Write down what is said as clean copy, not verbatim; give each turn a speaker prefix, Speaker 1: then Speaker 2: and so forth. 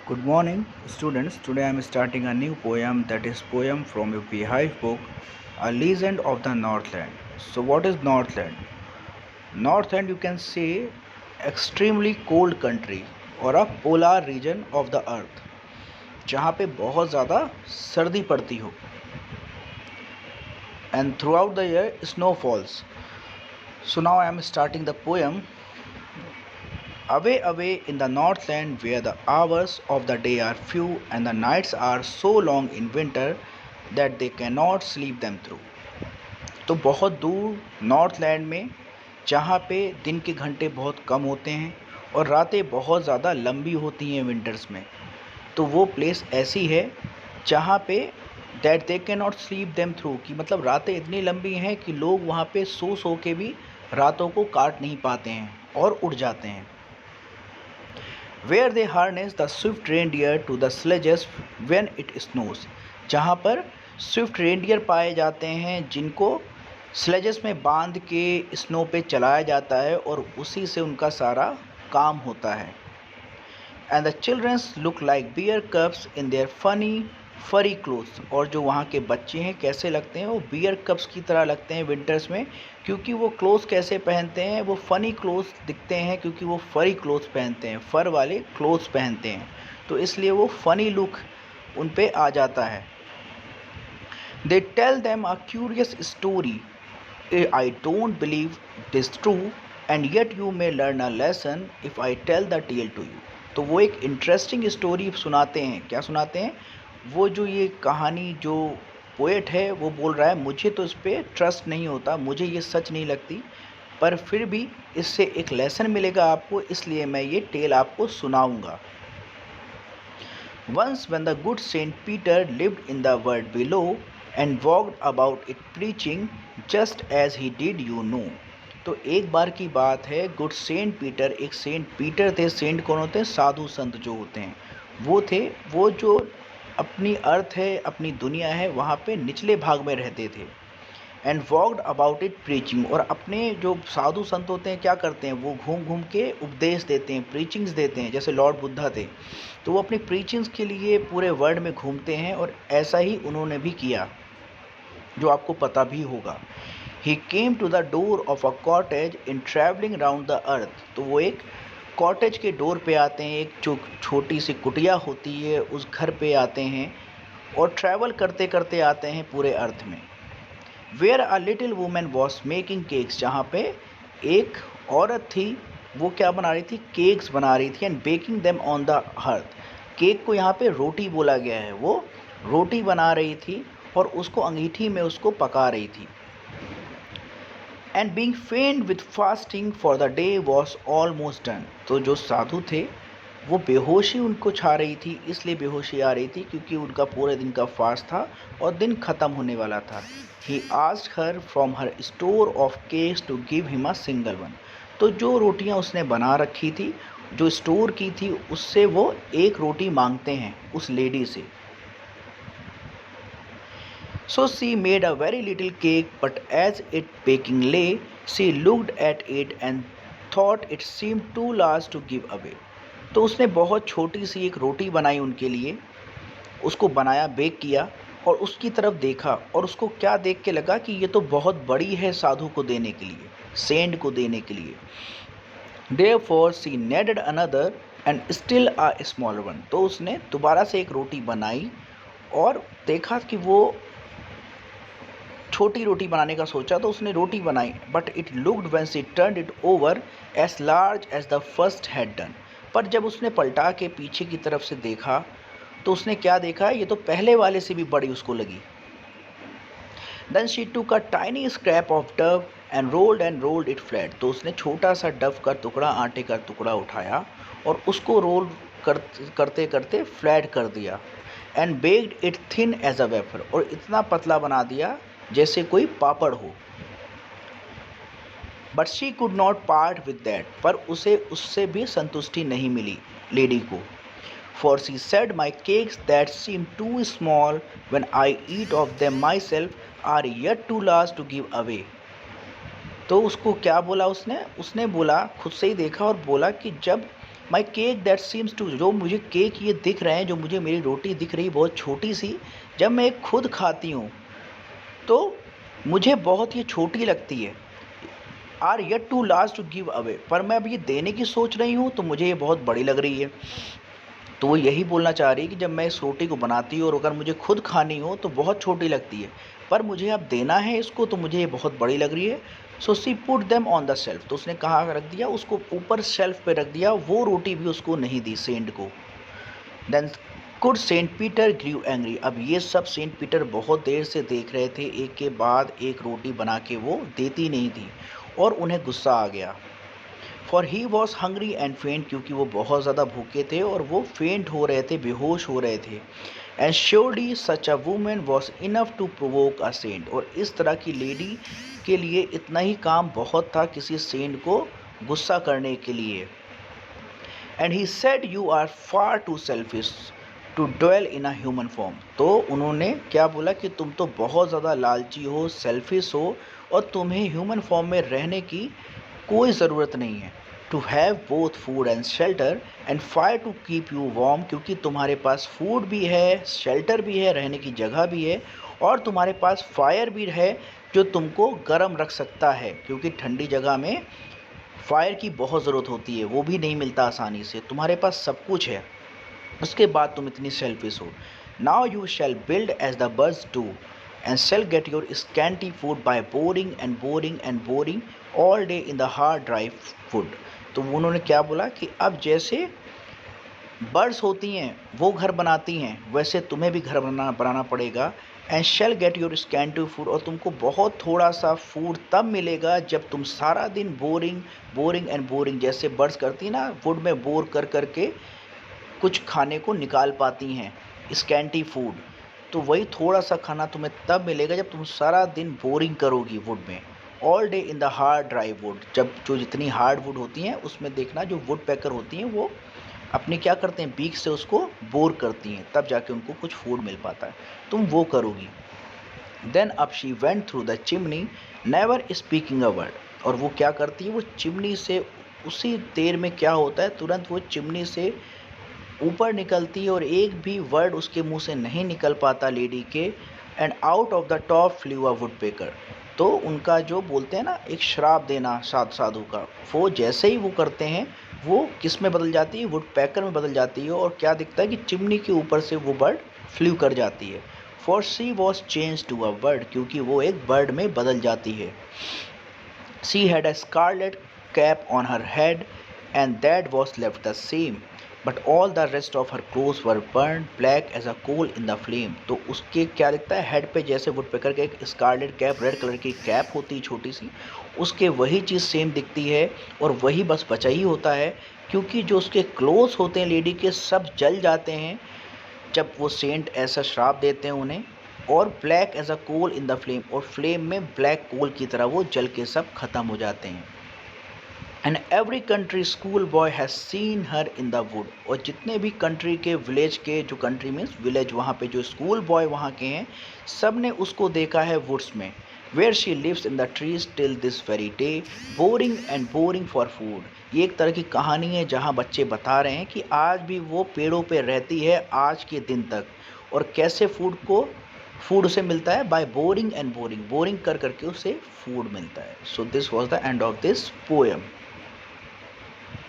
Speaker 1: Good morning, students. Today I am starting a new poem, that is poem from your Beehive book, A Legend of the Northland. So what is Northland? Northland, you can say, extremely cold country or a polar region of the earth, जहाँ पे बहुत ज़्यादा सर्दी पड़ती हो, and throughout the year snow falls. So now I am starting the poem. Away, away in the Northland, where the hours of the day are few and the nights are so long in winter that they cannot sleep them through. तो बहुत दूर Northland में, जहाँ पे दिन के घंटे बहुत कम होते हैं और रातें बहुत ज़्यादा लंबी होती हैं विंटर्स में, तो वो प्लेस ऐसी है जहाँ पे that they can not sleep them through, कि मतलब रातें इतनी लंबी हैं कि लोग वहाँ पे सो के भी रातों को काट नहीं पाते हैं और उड़ जाते हैं. Where they harness the swift reindeer to the sledges when it snows, जहाँ पर स्विफ्ट रेंडियर पाए जाते हैं जिनको स्लेजेस में बांध के स्नो पे चलाया जाता है और उसी से उनका सारा काम होता है. And the childrens look like bear cubs in their funny furry clothes, और जो वहाँ के बच्चे हैं कैसे लगते हैं, वो बियर कप्स की तरह लगते हैं विंटर्स में, क्योंकि वो क्लोथ्स कैसे पहनते हैं, वो फ़नी क्लोथ्स दिखते हैं क्योंकि वो फरी क्लोथ्स पहनते हैं, फ़र वाले क्लोथ्स पहनते हैं, तो इसलिए वो फ़नी लुक उन पे आ जाता है. They tell them a curious story, I don't believe this true and yet you may learn a lesson if I tell the tale to you. तो वो एक इंटरेस्टिंग स्टोरी सुनाते हैं. क्या सुनाते हैं? वो जो ये कहानी, जो पोएट है वो बोल रहा है मुझे तो इस पर ट्रस्ट नहीं होता, मुझे ये सच नहीं लगती, पर फिर भी इससे एक लेसन मिलेगा आपको, इसलिए मैं ये टेल आपको सुनाऊंगा. Once when the good Saint Peter lived in the world below and walked about it preaching just as he did you know. तो एक बार की बात है, गुड सेंट पीटर, एक सेंट पीटर थे. सेंट कौन होते हैं? साधु संत जो होते हैं वो थे. वो जो अपनी अर्थ है, अपनी दुनिया है, वहाँ पे निचले भाग में रहते थे. And walked about it preaching, और अपने जो साधु संत होते हैं क्या करते हैं, वो घूम घूम के उपदेश देते हैं, प्रीचिंग्स देते हैं. जैसे लॉर्ड बुद्धा थे, तो वो अपनी प्रीचिंग्स के लिए पूरे वर्ल्ड में घूमते हैं, और ऐसा ही उन्होंने भी किया, जो आपको पता भी होगा. He came to the door of a cottage in travelling round the earth. तो वो एक कॉटेज के डोर पे आते हैं, एक जो छोटी सी कुटिया होती है उस घर पे आते हैं, और ट्रैवल करते करते आते हैं पूरे अर्थ में. Where a little women was making cakes, जहाँ पे एक औरत थी, वो क्या बना रही थी? केक्स बना रही थी. And baking them on the hearth, cake को यहाँ पे रोटी बोला गया है, वो रोटी बना रही थी और उसको अंगीठी में उसको पका रही थी. And being fend with fasting for the day was almost done. तो जो साधु थे वो बेहोशी उनको छा रही थी, इसलिए बेहोशी आ रही थी क्योंकि उनका पूरे दिन का फास्ट था और दिन ख़त्म होने वाला था. He asked her from her store of cakes to give him a single one. तो जो रोटियां उसने बना रखी थी, जो स्टोर की थी, उससे वो एक रोटी मांगते हैं उस लेडी से. So she made a very little cake, but as it baking lay, she looked at it and thought it seemed too large to give away. तो उसने बहुत छोटी सी एक रोटी बनाई उनके लिए, उसको बनाया, बेक किया, और उसकी तरफ देखा, और उसको क्या देख के लगा कि ये तो बहुत बड़ी है साधु को देने के लिए, सेंड को देने के लिए. Therefore she kneaded another and still a smaller one. तो उसने दोबारा से एक रोटी बनाई और देखा कि वो छोटी रोटी बनाने का सोचा, तो उसने रोटी बनाई, but it looked when she turned it over as large as the first had done. पर जब उसने पलटा के पीछे की तरफ से देखा, तो उसने क्या देखा? ये तो पहले वाले से भी बड़ी उसको लगी. देन शी टूक a tiny scrap of Dove and rolled it flat. तो उसने छोटा सा डव का टुकड़ा, आटे का टुकड़ा उठाया और उसको रोल करते करते फ्लैट कर दिया. And baked it thin as a wafer, और इतना पतला बना दिया जैसे कोई पापड़ हो. But she could not part with that, पर उसे उससे भी संतुष्टि नहीं मिली लेडी को. For she said my cakes that seem too small when I eat of them myself are yet too large to give away. तो उसको क्या बोला उसने बोला, खुद से ही देखा और बोला कि जब my cake that seems to, जो मुझे केक ये दिख रहे हैं, जो मुझे मेरी रोटी दिख रही बहुत छोटी सी, जब मैं खुद खाती हूँ तो मुझे बहुत ये छोटी लगती है। Are yet too large to give away, पर मैं अब ये देने की सोच रही हूँ तो मुझे ये बहुत बड़ी लग रही है। तो वो यही बोलना चाह रही है कि जब मैं इस रोटी को बनाती हूँ और अगर मुझे खुद खानी हो तो बहुत छोटी लगती है, पर मुझे अब देना है इसको तो मुझे ये बहुत बड़ी लग रही है। So see put them on the shelf, तो उसने कहाँ रख दिया, उसको ऊपर शेल्फ पे रख दिया, वो रोटी भी उसको नहीं दी सेंट को। Then could Saint Peter grew angry, अब ये सब सेंट पीटर बहुत देर से देख रहे थे, एक के बाद एक रोटी बना के वो देती नहीं थी और उन्हें गुस्सा आ गया। For he was hungry and फेंट, क्योंकि वो बहुत ज़्यादा भूखे थे और वो फेंट हो रहे थे, बेहोश हो रहे थे। And surely such a women was enough to provoke a saint, और इस तरह की लेडी के लिए इतना ही काम बहुत था किसी सेंट को गुस्सा करने के लिए। And he said you are far too selfish to dwell in a human form, तो उन्होंने क्या बोला कि तुम तो बहुत ज़्यादा लालची हो, सेल्फिश हो, और तुम्हें ह्यूमन फॉर्म में रहने की कोई ज़रूरत नहीं है। To have both food and shelter and fire to keep you warm, क्योंकि तुम्हारे पास फूड भी है, शेल्टर भी है, रहने की जगह भी है, और तुम्हारे पास फायर भी है जो तुमको गर्म रख सकता है, क्योंकि ठंडी जगह में फायर की बहुत ज़रूरत होती है, वो भी नहीं मिलता आसानी से। तुम्हारे पास सब कुछ है, उसके बाद तुम इतनी सेल्फिश हो। Now you shall build as the birds do and shall get your scanty food by boring and boring and boring all day in the hard dry wood. तो उन्होंने क्या बोला कि अब जैसे बर्ड्स होती हैं वो घर बनाती हैं, वैसे तुम्हें भी घर बनाना पड़ेगा। And shall get your scanty food, और तुमको बहुत थोड़ा सा फूड तब मिलेगा जब तुम सारा दिन बोरिंग बोरिंग एंड बोरिंग, जैसे बर्ड्स करती ना वुड में बोर कर करके कुछ खाने को निकाल पाती हैं, स्कैंटी फूड, तो वही थोड़ा सा खाना तुम्हें तब मिलेगा जब तुम सारा दिन बोरिंग करोगी वुड में। All day in the hard dry would, जब जो जितनी हार्ड वुड होती हैं उसमें देखना जो वुड पैकर होती हैं वो अपने क्या करते हैं, बीक से उसको बोर करती हैं, तब जाके उनको कुछ फूड मिल पाता है, तुम वो करोगी। Then up she went through the chimney never speaking a word, और वो क्या करती है, वो चिमनी से उसी देर में क्या होता है, तुरंत वो चिमनी से ऊपर निकलती है और एक भी वर्ड उसके मुंह से नहीं निकल पाता लेडी के। And out of the top flu a would picker, तो उनका जो बोलते हैं ना एक श्राप देना साधु का, वो जैसे ही वो करते हैं वो किस में बदल जाती है, वुड पैकर में बदल जाती है, और क्या दिखता है कि चिमनी के ऊपर से वो बर्ड फ्लू कर जाती है। For she was change to a bird, क्योंकि वो एक बर्ड में बदल जाती है। She had a scarlet cap on her head and that was left the same, but all the rest of her clothes were burn black as a coal in the flame. तो उसके क्या दिखता है, head पे जैसे woodpecker के एक Scarlett cap, red colour की कैप होती है छोटी सी, उसके वही चीज़ सेम दिखती है, और वही बस बचा ही होता है, क्योंकि जो उसके क्लोथ्स होते हैं लेडी के सब जल जाते हैं जब वो सेंट ऐसा श्राप देते हैं उन्हें, और black as a coal in the flame, और फ्लेम में ब्लैक कोल की तरह वो जल के सब खत्म हो जाते हैं। And every country school boy has seen her in the wood, और जितने भी कंट्री के विलेज के, जो कंट्री मीन्स विलेज, वहाँ पे जो स्कूल बॉय वहाँ के हैं सब ने उसको देखा है वुड्स में। Where she lives in the trees till this very day boring and boring for food. ये एक तरह की कहानी है जहाँ बच्चे बता रहे हैं कि आज भी वो पेड़ों पे रहती है आज के दिन तक, और कैसे फूड उसे मिलता है, by boring and boring, boring कर करके उसे फूड मिलता है। So this was the end of this poem.